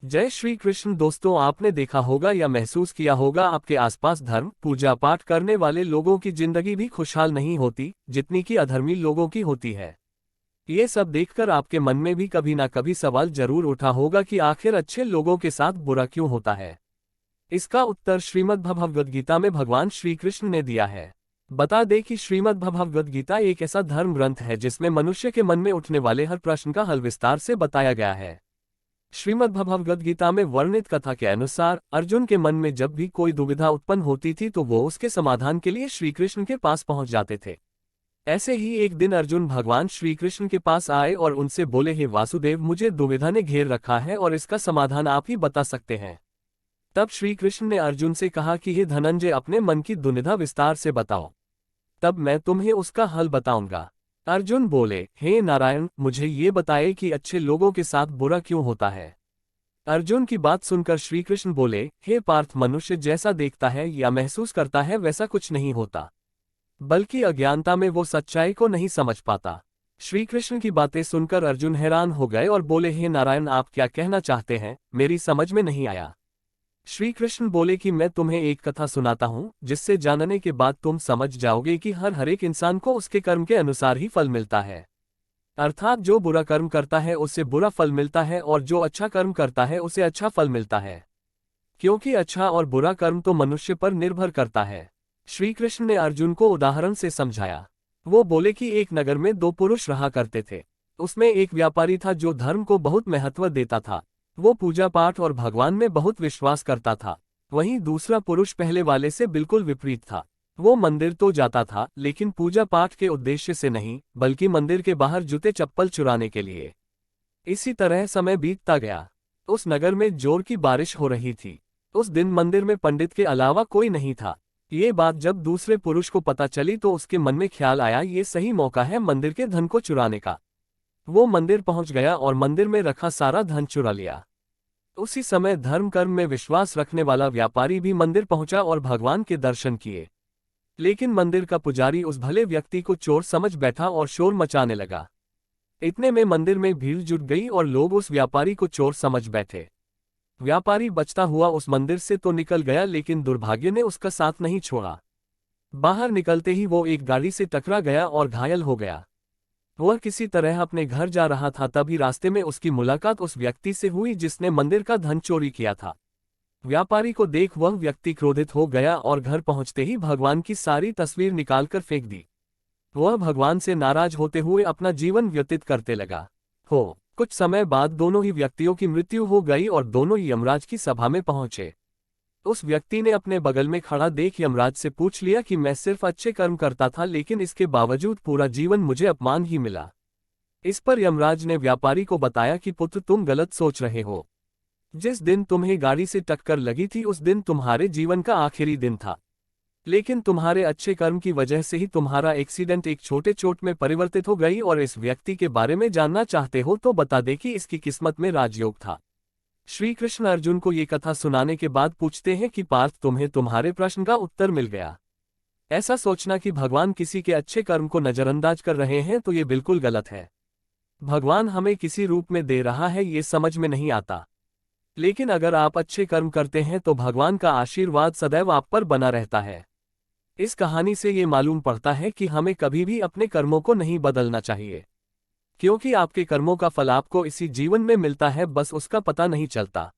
जय श्री कृष्ण दोस्तों, आपने देखा होगा या महसूस किया होगा आपके आसपास धर्म पूजा पाठ करने वाले लोगों की जिंदगी भी खुशहाल नहीं होती जितनी कि अधर्मी लोगों की होती है। ये सब देखकर आपके मन में भी कभी ना कभी सवाल जरूर उठा होगा कि आखिर अच्छे लोगों के साथ बुरा क्यों होता है। इसका उत्तर श्रीमद् भगवद गीता में भगवान श्री कृष्ण ने दिया है। बता दें कि श्रीमद् भगवद गीता एक ऐसा धर्म ग्रंथ है जिसमें मनुष्य के मन में उठने वाले हर प्रश्न का हल विस्तार से बताया गया है। श्रीमद् भगवद गीता में वर्णित कथा के अनुसार अर्जुन के मन में जब भी कोई दुविधा उत्पन्न होती थी तो वो उसके समाधान के लिए श्री कृष्ण के पास पहुंच जाते थे। ऐसे ही एक दिन अर्जुन भगवान श्री कृष्ण के पास आए और उनसे बोले, हे वासुदेव, मुझे दुविधा ने घेर रखा है और इसका समाधान आप ही बता सकते हैं। तब श्री कृष्ण ने अर्जुन से कहा कि हे धनंजय, अपने मन की दुविधा विस्तार से बताओ, तब मैं तुम्हें उसका हल बताऊंगा। अर्जुन बोले, हे नारायण, मुझे ये बताए कि अच्छे लोगों के साथ बुरा क्यों होता है। अर्जुन की बात सुनकर श्री कृष्ण बोले, हे पार्थ, मनुष्य जैसा देखता है या महसूस करता है वैसा कुछ नहीं होता, बल्कि अज्ञानता में वो सच्चाई को नहीं समझ पाता। श्री कृष्ण की बातें सुनकर अर्जुन हैरान हो गए और बोले, हे नारायण, आप क्या कहना चाहते हैं, मेरी समझ में नहीं आया। श्री कृष्ण बोले कि मैं तुम्हें एक कथा सुनाता हूँ जिससे जानने के बाद तुम समझ जाओगे कि हर एक इंसान को उसके कर्म के अनुसार ही फल मिलता है। अर्थात जो बुरा कर्म करता है उससे बुरा फल मिलता है और जो अच्छा कर्म करता है उसे अच्छा फल मिलता है, क्योंकि अच्छा और बुरा कर्म तो मनुष्य पर निर्भर करता है। श्री कृष्ण ने अर्जुन को उदाहरण से समझाया। वो बोले कि एक नगर में दो पुरुष रहा करते थे। उसमें एक व्यापारी था जो धर्म को बहुत महत्व देता था। वो पूजा पाठ और भगवान में बहुत विश्वास करता था। वहीं दूसरा पुरुष पहले वाले से बिल्कुल विपरीत था। वो मंदिर तो जाता था लेकिन पूजा पाठ के उद्देश्य से नहीं, बल्कि मंदिर के बाहर जूते चप्पल चुराने के लिए। इसी तरह समय बीतता गया। उस नगर में जोर की बारिश हो रही थी। उस दिन मंदिर में पंडित के अलावा कोई नहीं था। ये बात जब दूसरे पुरुष को पता चली तो उसके मन में ख्याल आया, ये सही मौका है मंदिर के धन को चुराने का। वो मंदिर पहुंच गया और मंदिर में रखा सारा धन चुरा लिया। उसी समय धर्म कर्म में विश्वास रखने वाला व्यापारी भी मंदिर पहुंचा और भगवान के दर्शन किए। लेकिन मंदिर का पुजारी उस भले व्यक्ति को चोर समझ बैठा और शोर मचाने लगा। इतने में मंदिर में भीड़ जुट गई और लोग उस व्यापारी को चोर समझ बैठे। व्यापारी बचता हुआ उस मंदिर से तो निकल गया, लेकिन दुर्भाग्य ने उसका साथ नहीं छोड़ा। बाहर निकलते ही वो एक गाड़ी से टकरा गया और घायल हो गया। वह किसी तरह अपने घर जा रहा था, तभी रास्ते में उसकी मुलाकात उस व्यक्ति से हुई जिसने मंदिर का धन चोरी किया था। व्यापारी को देख वह व्यक्ति क्रोधित हो गया और घर पहुंचते ही भगवान की सारी तस्वीर निकालकर फेंक दी। वह भगवान से नाराज होते हुए अपना जीवन व्यतीत करते लगा। कुछ समय बाद दोनों ही व्यक्तियों की मृत्यु हो गई और दोनों ही यमराज की सभा में पहुंचे। उस व्यक्ति ने अपने बगल में खड़ा देख यमराज से पूछ लिया कि मैं सिर्फ अच्छे कर्म करता था, लेकिन इसके बावजूद पूरा जीवन मुझे अपमान ही मिला। इस पर यमराज ने व्यापारी को बताया कि पुत्र, तुम गलत सोच रहे हो। जिस दिन तुम्हें गाड़ी से टक्कर लगी थी उस दिन तुम्हारे जीवन का आखिरी दिन था, लेकिन तुम्हारे अच्छे कर्म की वजह से ही तुम्हारा एक्सीडेंट एक छोटे चोट में परिवर्तित हो गई। और इस व्यक्ति के बारे में जानना चाहते हो तो बता दे कि इसकी किस्मत में राजयोग था। श्री कृष्ण अर्जुन को ये कथा सुनाने के बाद पूछते हैं कि पार्थ, तुम्हें तुम्हारे प्रश्न का उत्तर मिल गया। ऐसा सोचना कि भगवान किसी के अच्छे कर्म को नजरअंदाज कर रहे हैं तो ये बिल्कुल गलत है। भगवान हमें किसी रूप में दे रहा है ये समझ में नहीं आता, लेकिन अगर आप अच्छे कर्म करते हैं तो भगवान का आशीर्वाद सदैव आप पर बना रहता है। इस कहानी से ये मालूम पड़ता है कि हमें कभी भी अपने कर्मों को नहीं बदलना चाहिए, क्योंकि आपके कर्मों का फल आपको इसी जीवन में मिलता है, बस उसका पता नहीं चलता।